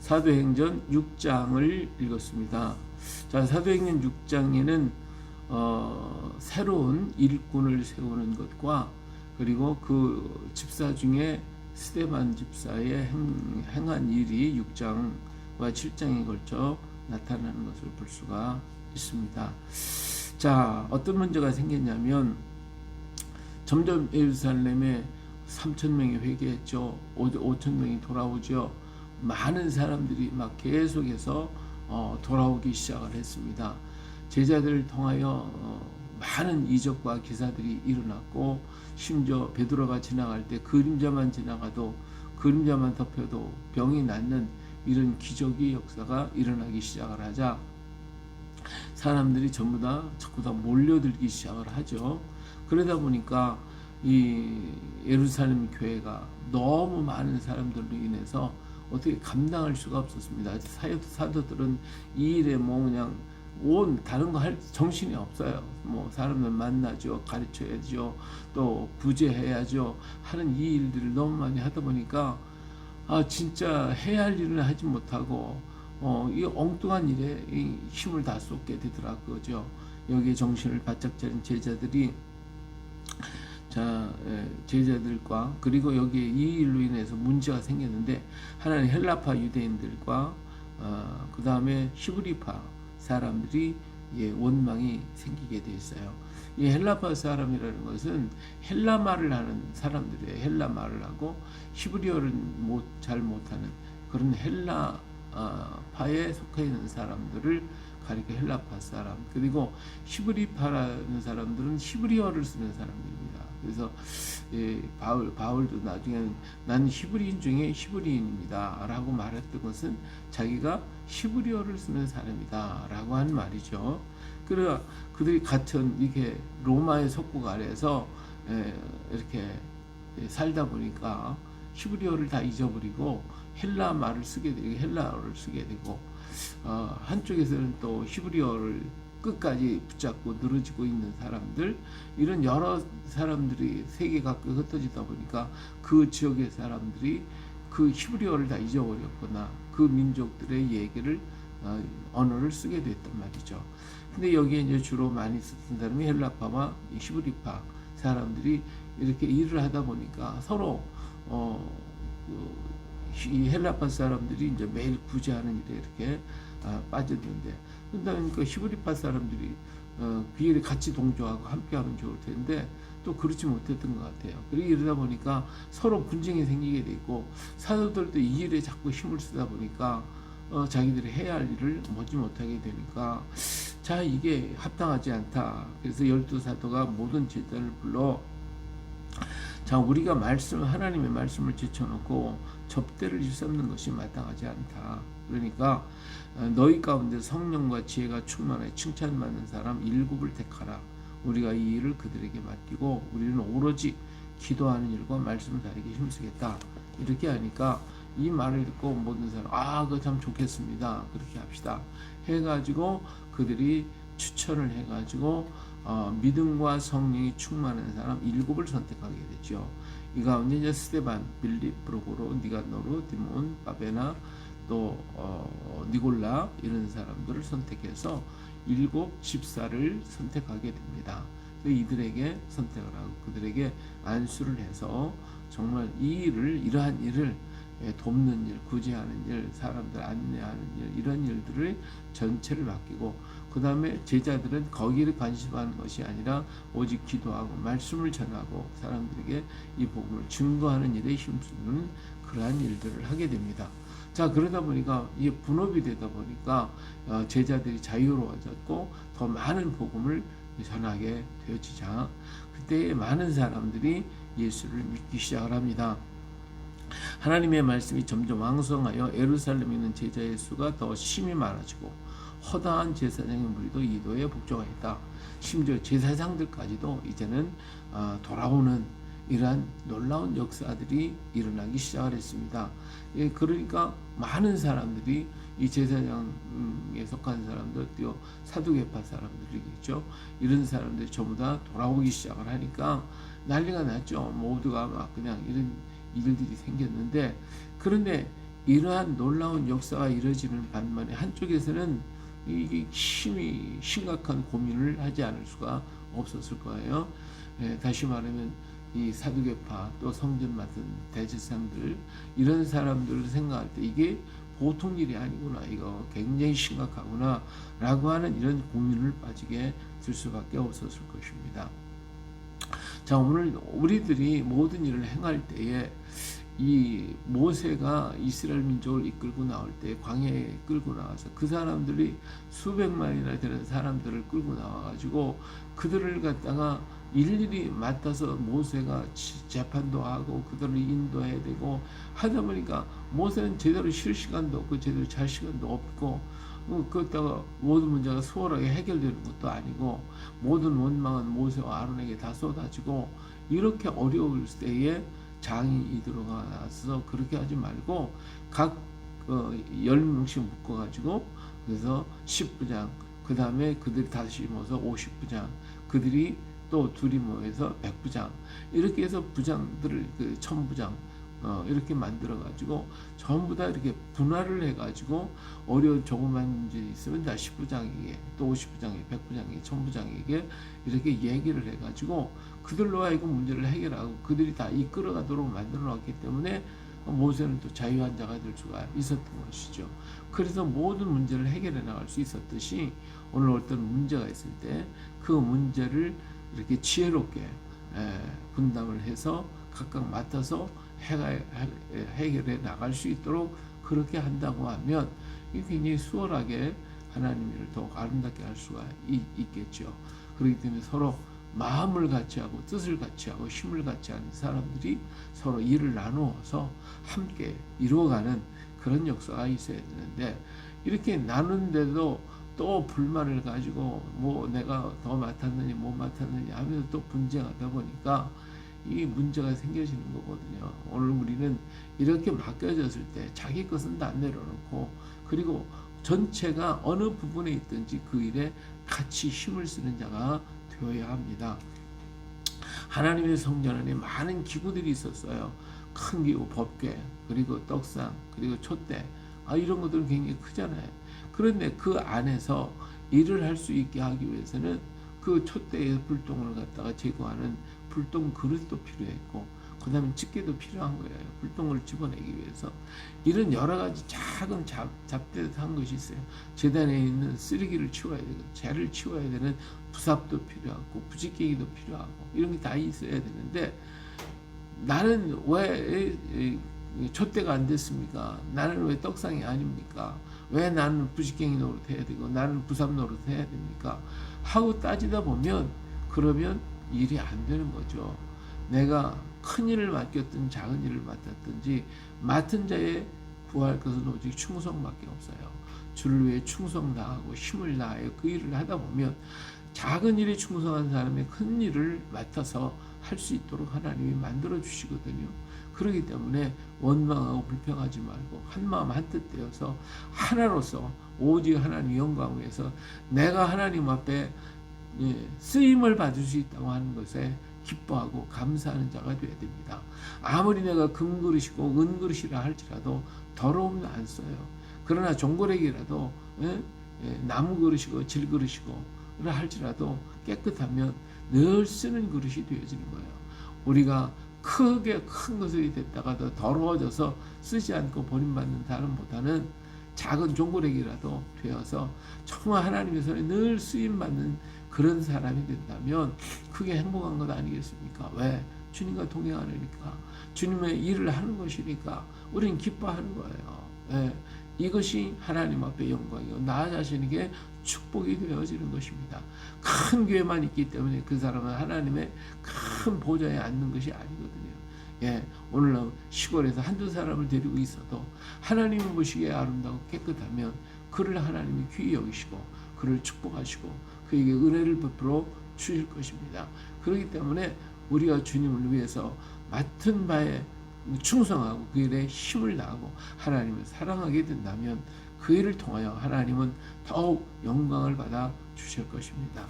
사도행전 6장을 읽었습니다. 자, 사도행전 6장에는 새로운 일꾼을 세우는 것과 그리고 그 집사 중에 스데반 집사의 행한 일이 6장과 7장에 걸쳐 나타나는 것을 볼 수가 있습니다. 자, 어떤 문제가 생겼냐면 점점 예루살렘에 3,000명이 회개했죠. 5,000명이 돌아오죠. 많은 사람들이 막 계속해서 돌아오기 시작을 했습니다. 제자들을 통하여 많은 이적과 기사들이 일어났고, 심지어 베드로가 지나갈 때 그림자만 지나가도, 그림자만 덮여도 병이 낫는 이런 기적의 역사가 일어나기 시작을 하자 사람들이 전부 다 몰려들기 시작을 하죠. 그러다 보니까 이 예루살렘 교회가 너무 많은 사람들로 인해서 어떻게 감당할 수가 없었습니다. 사도들은 이 일에 그냥 다른 거 할 정신이 없어요. 사람들 만나죠, 가르쳐야죠, 또 구제해야죠 하는 이 일들을 너무 많이 하다 보니까 진짜 해야 할 일을 하지 못하고 이 엉뚱한 일에 이 힘을 다 쏟게 되더라고요. 여기에 정신을 바짝 차린 제자들이 제자들과 그리고 여기에 이 일로 인해서 문제가 생겼는데, 하나는 헬라파 유대인들과 그 다음에 히브리파 사람들이 원망이 생기게 돼 있어요. 이 헬라파 사람이라는 것은 헬라 말을 하는 사람들이에요. 헬라 말을 하고 히브리어를 잘 못하는 그런 헬라 파에 속해 있는 사람들을 가리켜 헬라파 사람, 그리고 히브리파라는 사람들은 히브리어를 쓰는 사람들입니다. 그래서 바울도 나중에는 나는 히브리인 중에 히브리인입니다 라고 말했던 것은 자기가 히브리어를 쓰는 사람이다 라고 하는 말이죠. 그래서 그들이 같은 이렇게 로마의 속국 아래에서 이렇게 살다 보니까 히브리어를 다 잊어버리고 헬라 말을 쓰게 되고 헬라어를 쓰게 되고, 한쪽에서는 또 히브리어를 끝까지 붙잡고 늘어지고 있는 사람들, 이런 여러 사람들이 세계 각국에 흩어지다 보니까 그 지역의 사람들이 그 히브리어를 다 잊어버렸거나 그 민족들의 얘기를 언어를 쓰게 됐단 말이죠. 근데 여기에 이제 주로 많이 쓰던 사람이 헬라파와 히브리파 사람들이 이렇게 일을 하다 보니까 서로 이 헬라파 사람들이 이제 매일 구제하는 일에 이렇게 빠졌는데, 그러니까 히브리파 사람들이 그 일에 같이 동조하고 함께하면 좋을 텐데 또 그렇지 못했던 것 같아요. 그리고 이러다 보니까 서로 분쟁이 생기게 되고, 사도들도 이 일에 자꾸 힘을 쓰다 보니까 자기들이 해야 할 일을 못하게 되니까, 자, 이게 합당하지 않다. 그래서 12사도가 모든 제자를 불러, 자, 우리가 하나님의 말씀을 제쳐놓고 접대를 일삼는 것이 마땅하지 않다. 그러니까 너희 가운데 성령과 지혜가 충만해 칭찬받는 사람 7을 택하라. 우리가 이 일을 그들에게 맡기고 우리는 오로지 기도하는 일과 말씀 다리기 힘쓰겠다. 이렇게 하니까 이 말을 듣고 모든 사람 그거 참 좋겠습니다. 그렇게 합시다 해가지고 그들이 추천을 해가지고 믿음과 성령이 충만한 사람 7을 선택하게 되죠. 이 가운데 이제 스데반, 빌립, 프로고로, 니가노르, 디몬, 바베나, 또 니골라 이런 사람들을 선택해서 7 집사를 선택하게 됩니다. 이들에게 선택을 하고 그들에게 안수를 해서 정말 이러한 일을 돕는 일, 구제하는 일, 사람들 안내하는 일, 이런 일들을 전체를 맡기고, 그 다음에 제자들은 거기를 관심하는 것이 아니라 오직 기도하고 말씀을 전하고 사람들에게 이 복음을 증거하는 일에 힘쓰는 그러한 일들을 하게 됩니다. 자, 그러다 보니까 이게 분업이 되다 보니까 제자들이 자유로워졌고 더 많은 복음을 전하게 되어지자 그때 많은 사람들이 예수를 믿기 시작을 합니다. 하나님의 말씀이 점점 왕성하여 예루살렘에 있는 제자의 수가 더 심히 많아지고 허다한 제사장의 무리도 이도에 복종하였다. 심지어 제사장들까지도 이제는 돌아오는 이러한 놀라운 역사들이 일어나기 시작을 했습니다. 그러니까 많은 사람들이 이 제사장에 속한 사람들, 또 사두개파 사람들이겠죠. 이런 사람들이 전부 다 돌아오기 시작을 하니까 난리가 났죠. 모두가 막 그냥 이런 일들이 생겼는데, 그런데 이러한 놀라운 역사가 이루어지는 반면에 한쪽에서는 이게 심각한 고민을 하지 않을 수가 없었을 거예요. 다시 말하면 이 사두개파 또 성전 맡은 대제사장들 이런 사람들을 생각할 때 이게 보통 일이 아니구나, 이거 굉장히 심각하구나 라고 하는 이런 고민을 빠지게 될 수밖에 없었을 것입니다. 자, 오늘 우리들이 모든 일을 행할 때에 이 모세가 이스라엘 민족을 이끌고 나올 때 광야에 끌고 나와서 그 사람들이 수백만이나 되는 사람들을 끌고 나와가지고 그들을 갖다가 일일이 맡아서 모세가 재판도 하고 그들을 인도해야 되고 하다 보니까 모세는 제대로 쉴 시간도 없고 제대로 잘 시간도 없고 그렇다가 모든 문제가 수월하게 해결되는 것도 아니고 모든 원망은 모세와 아론에게 다 쏟아지고 이렇게 어려울 때에 장이 들어가서 그렇게 하지 말고 각 10명씩 묶어가지고 그래서 10부장 그 다음에 그들이 다시 모여서 50부장 그들이 또 둘이 모여서 100부장 이렇게 해서 부장들을 그 1000부장 이렇게 만들어 가지고 전부 다 이렇게 분할을 해 가지고 어려운 조그만 문제 있으면 다 10부장에게 또 50부장에게 100부장에게 1000부장에게 이렇게 얘기를 해 가지고 그들로 하여금 문제를 해결하고 그들이 다 이끌어 가도록 만들어 놨기 때문에 모세는 또 자유한 자가 될 수가 있었던 것이죠. 그래서 모든 문제를 해결해 나갈 수 있었듯이 오늘 어떤 문제가 있을 때 그 문제를 이렇게 지혜롭게 분담을 해서 각각 맡아서 해결해 나갈 수 있도록 그렇게 한다고 하면 굉장히 수월하게 하나님 일을 더욱 아름답게 할 수가 있겠죠. 그렇기 때문에 서로 마음을 같이 하고 뜻을 같이 하고 힘을 같이 하는 사람들이 서로 일을 나누어서 함께 이루어가는 그런 역사가 있어야 되는데 이렇게 나눈데도 또 불만을 가지고 뭐 내가 더 맡았느니 못 맡았느니 하면서 또 분쟁하다 보니까 이 문제가 생겨지는 거거든요. 오늘 우리는 이렇게 맡겨졌을 때 자기 것은 다 내려놓고 그리고 전체가 어느 부분에 있든지 그 일에 같이 힘을 쓰는 자가 되어야 합니다. 하나님의 성전 안에 많은 기구들이 있었어요. 큰 기구, 법궤, 그리고 떡상, 그리고 촛대 이런 것들은 굉장히 크잖아요. 그런데 그 안에서 일을 할 수 있게 하기 위해서는 그 촛대의 불똥을 갖다가 제거하는 불똥 그릇도 필요했고 그 다음에 집게도 필요한 거예요. 불똥을 집어내기 위해서 이런 여러 가지 작은 잡대한 것이 있어요. 재단에 있는 쓰레기를 치워야 되고 재를 치워야 되는 부삽도 필요하고 부직개기도 필요하고 이런 게 다 있어야 되는데 나는 왜 촛대가 안 됐습니까? 나는 왜 떡상이 아닙니까? 왜 나는 부직갱이 노릇 해야 되고 나는 부삽 노릇 해야 됩니까? 하고 따지다 보면 그러면 일이 안 되는 거죠. 내가 큰 일을 맡겼든 작은 일을 맡았든지 맡은 자에 구할 것은 오직 충성밖에 없어요. 주를 위해 충성 다하고 힘을 다하여 그 일을 하다 보면 작은 일에 충성한 사람의 큰 일을 맡아서 할 수 있도록 하나님이 만들어 주시거든요. 그렇기 때문에 원망하고 불평하지 말고 한마음 한뜻 되어서 하나로서 오직 하나님 영광을 위해서 내가 하나님 앞에 쓰임을 받을 수 있다고 하는 것에 기뻐하고 감사하는 자가 되어야 됩니다. 아무리 내가 금그릇이고 은그릇이라 할지라도 더러우면 안 써요. 그러나 종고래기라도 나무 그릇이고 질그릇이고 할지라도 깨끗하면 늘 쓰는 그릇이 되어지는 거예요. 우리가 크게 큰 것이 됐다가도 더러워져서 쓰지 않고 버림받는 사람보다는 작은 종고래기라도 되어서 정말 하나님의 손에 늘 쓰임받는 그런 사람이 된다면 그게 행복한 것 아니겠습니까? 왜? 주님과 동행하니까 주님의 일을 하는 것이니까 우리는 기뻐하는 거예요. 예. 이것이 하나님 앞에 영광이고 나 자신에게 축복이 되어지는 것입니다. 큰 교회만 있기 때문에 그 사람은 하나님의 큰 보좌에 앉는 것이 아니거든요. 예, 오늘 시골에서 한두 사람을 데리고 있어도 하나님을 보시기에 아름다고 깨끗하면 그를 하나님이 귀히 여기시고 그를 축복하시고 그에게 은혜를 베풀어 주실 것입니다. 그렇기 때문에 우리가 주님을 위해서 맡은 바에 충성하고 그 일에 힘을 다하고 하나님을 사랑하게 된다면 그 일을 통하여 하나님은 더욱 영광을 받아 주실 것입니다.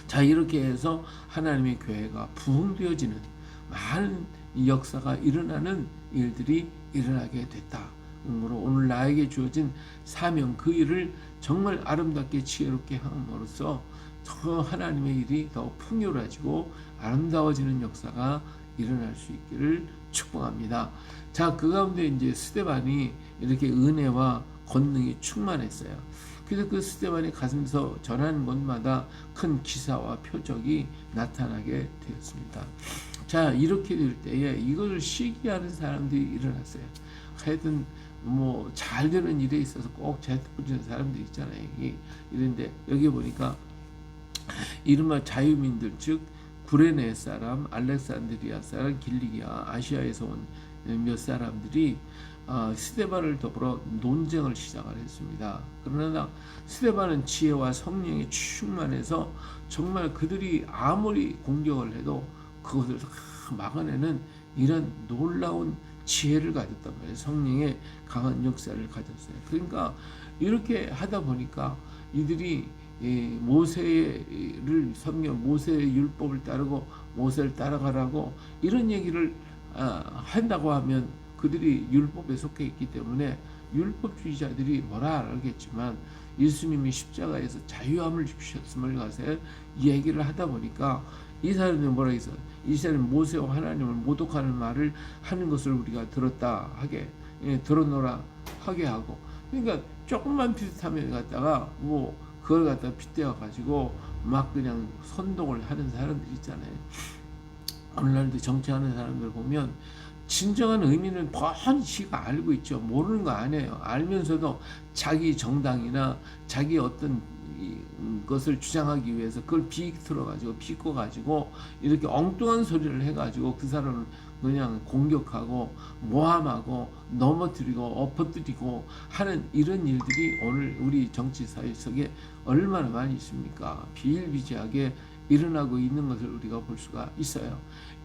자, 이렇게 해서 하나님의 교회가 부흥되어지는 많은 역사가 일어나는 일들이 일어나게 됐다. 오늘 나에게 주어진 사명 그 일을 정말 아름답게 지혜롭게 함으로써 더 하나님의 일이 더 풍요로워지고 아름다워지는 역사가 일어날 수 있기를 축복합니다. 자, 그 가운데 이제 스데반이 이렇게 은혜와 권능이 충만했어요. 그래서 그 스데반이 가슴에서 전하는 곳마다 큰 기사와 표적이 나타나게 되었습니다. 자, 이렇게 될 때에 이것을 시기하는 사람들이 일어났어요. 하여튼 뭐 잘 되는 일에 있어서 꼭 제트 부리는 사람들 있잖아요. 이런데 여기 보니까 이른바 자유민들 즉 구레네 사람, 알렉산드리아 사람, 길리기아, 아시아에서 온 몇 사람들이 스데반을 더불어 논쟁을 시작을 했습니다. 그러나 스데반은 지혜와 성령에 충만해서 정말 그들이 아무리 공격을 해도 그것을 막아내는 이런 놀라운 지혜를 가졌단 말이에요. 성령의 강한 역사를 가졌어요. 그러니까 이렇게 하다 보니까 이들이 모세를 섬겨 모세의 율법을 따르고 모세를 따라가라고 이런 얘기를 한다고 하면 그들이 율법에 속해 있기 때문에 율법주의자들이 뭐라 알겠지만 예수님이 십자가에서 자유함을 주셨음을 가서 얘기를 하다 보니까 이 사람이 뭐라 해서 이 사람이 모세와 하나님을 모독하는 말을 하는 것을 우리가 들었다 하게 들어노라 하게 하고 그러니까 조금만 비슷하면 갖다가 뭐 그걸 갖다 빗대어 가지고 막 그냥 선동을 하는 사람들 있잖아요. 오늘날도 정치하는 사람들 보면 진정한 의미는 뻔히 지가 알고 있죠. 모르는 거 아니에요. 알면서도 자기 정당이나 자기 어떤 것을 주장하기 위해서 그걸 비틀어가지고 비꼬가지고 이렇게 엉뚱한 소리를 해가지고 그 사람을 그냥 공격하고 모함하고 넘어뜨리고 엎어뜨리고 하는 이런 일들이 오늘 우리 정치 사회 속에 얼마나 많이 있습니까? 비일비재하게 일어나고 있는 것을 우리가 볼 수가 있어요.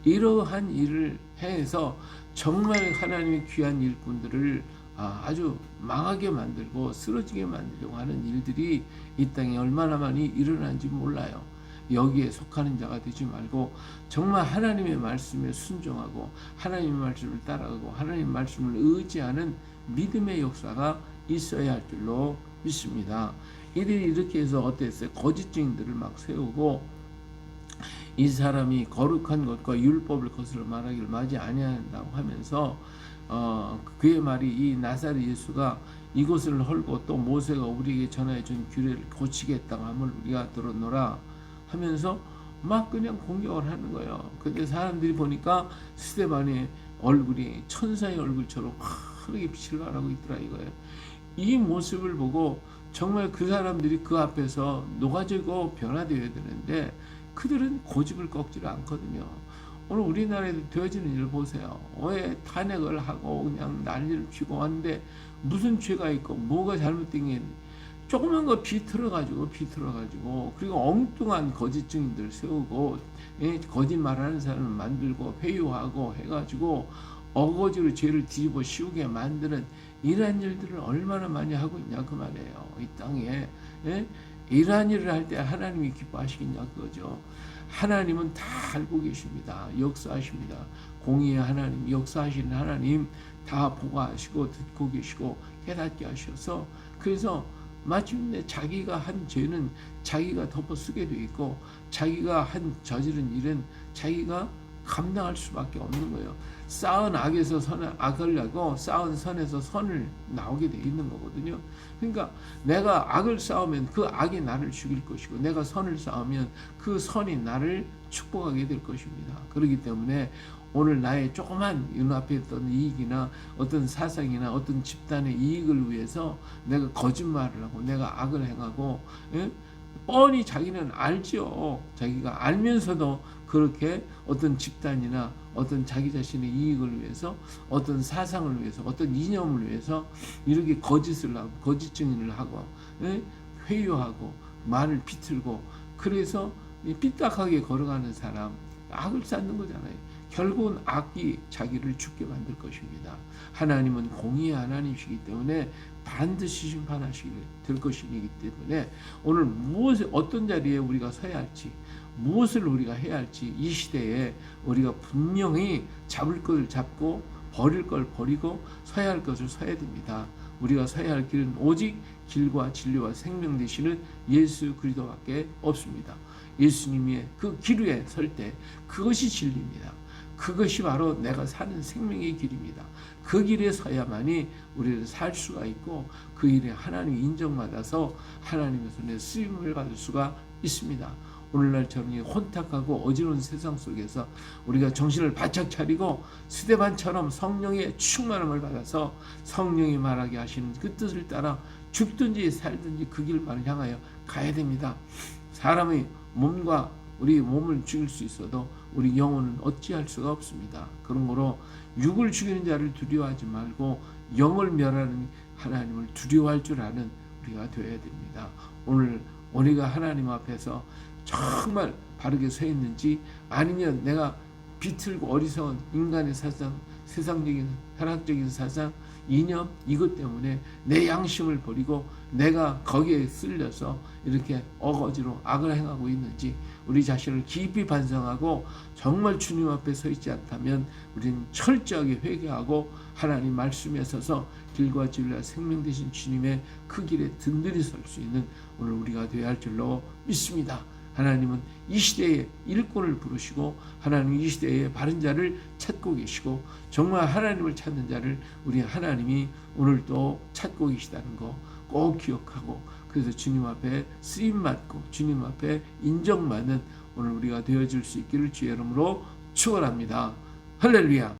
이러한 일을 해서 정말 하나님의 귀한 일꾼들을 아주 망하게 만들고 쓰러지게 만들려고 하는 일들이 이 땅에 얼마나 많이 일어나는지 몰라요. 여기에 속하는 자가 되지 말고 정말 하나님의 말씀에 순종하고 하나님의 말씀을 따라가고 하나님의 말씀을 의지하는 믿음의 역사가 있어야 할 줄로 믿습니다. 이들이 이렇게 해서 어땠어요? 거짓 증인들을 막 세우고 이 사람이 거룩한 것과 율법을 거슬러 말하기를 마지 아니한다고 하면서 그의 말이 이 나사렛 예수가 이곳을 헐고 또 모세가 우리에게 전하여 준 규례를 고치겠다고 함을 우리가 들었노라 하면서 막 그냥 공격을 하는 거예요. 근데 사람들이 보니까 스데반의 얼굴이 천사의 얼굴처럼 흐르게 빛을 발하고 있더라 이거예요. 이 모습을 보고 정말 그 사람들이 그 앞에서 녹아지고 변화되어야 되는데 그들은 고집을 꺾지를 않거든요. 오늘 우리나라에도 되어지는 일을 보세요. 왜 탄핵을 하고 그냥 난리를 피고 하는데 무슨 죄가 있고 뭐가 잘못된 게 조그만 거 비틀어가지고 그리고 엉뚱한 거짓 증인들 세우고 거짓말하는 사람을 만들고 회유하고 해가지고 어거지로 죄를 뒤집어 씌우게 만드는 이러한 일들을 얼마나 많이 하고 있냐 그 말이에요. 이 땅에 이러한 일을 할 때 하나님이 기뻐하시겠냐 그거죠. 하나님은 다 알고 계십니다. 역사하십니다. 공의의 하나님, 역사하시는 하나님 다 보고하시고 듣고 계시고 깨닫게 하셔서 그래서 마침내 자기가 한 죄는 자기가 덮어쓰게 돼 있고 자기가 한 저지른 일은 자기가 감당할 수밖에 없는 거예요. 쌓은 악에서 악을 내고 쌓은 선에서 선을 나오게 돼 있는 거거든요. 그러니까 내가 악을 쌓으면 그 악이 나를 죽일 것이고 내가 선을 쌓으면 그 선이 나를 축복하게 될 것입니다. 그렇기 때문에 오늘 나의 조그만 눈앞에 어떤 이익이나 어떤 사상이나 어떤 집단의 이익을 위해서 내가 거짓말을 하고 내가 악을 행하고 뻔히 자기는 알죠. 자기가 알면서도 그렇게 어떤 집단이나 어떤 자기 자신의 이익을 위해서 어떤 사상을 위해서 어떤 이념을 위해서 이렇게 거짓을 하고 거짓 증인을 하고 회유하고 말을 비틀고 그래서 삐딱하게 걸어가는 사람 악을 쌓는 거잖아요. 결국은 악이 자기를 죽게 만들 것입니다. 하나님은 공의의 하나님이시기 때문에 반드시 심판하시게 될 것이기 때문에 오늘 무엇을 어떤 자리에 우리가 서야 할지 무엇을 우리가 해야 할지 이 시대에 우리가 분명히 잡을 것을 잡고 버릴 걸 버리고 서야 할 것을 서야 됩니다. 우리가 서야 할 길은 오직 길과 진리와 생명 되시는 예수 그리스도밖에 없습니다. 예수님이 그 길 위에 설 때 그것이 진리입니다. 그것이 바로 내가 사는 생명의 길입니다. 그 길에 서야만이 우리는 살 수가 있고 그 일에 하나님이 인정받아서 하나님의 손에 쓰임을 받을 수가 있습니다. 오늘날 저는 이 혼탁하고 어지러운 세상 속에서 우리가 정신을 바짝 차리고 스데반처럼 성령의 충만함을 받아서 성령이 말하게 하시는 그 뜻을 따라 죽든지 살든지 그 길만을 향하여 가야 됩니다. 사람의 몸과 우리 몸을 죽일 수 있어도 우리 영혼은 어찌할 수가 없습니다. 그러므로 육을 죽이는 자를 두려워하지 말고 영을 멸하는 하나님을 두려워할 줄 아는 우리가 되어야 됩니다. 오늘 우리가 하나님 앞에서 정말 바르게 서 있는지, 아니면 내가 비틀고 어리석은 인간의 사상, 세상적인 혈학적인 사상, 이념, 이것 때문에 내 양심을 버리고 내가 거기에 쓸려서 이렇게 어거지로 악을 행하고 있는지 우리 자신을 깊이 반성하고 정말 주님 앞에 서 있지 않다면 우리는 철저하게 회개하고 하나님 말씀에 서서 길과 진리와 생명 되신 주님의 그 길에 든든히 설 수 있는 오늘 우리가 되어야 할 줄로 믿습니다. 하나님은 이 시대에 일꾼을 부르시고 하나님은 이 시대에 바른 자를 찾고 계시고 정말 하나님을 찾는 자를 우리 하나님이 오늘도 찾고 계시다는 거 꼭 기억하고, 그래서 주님 앞에 쓰임받고 주님 앞에 인정받는 오늘 우리가 되어질 수 있기를 주의 이름으로 축원합니다. 할렐루야.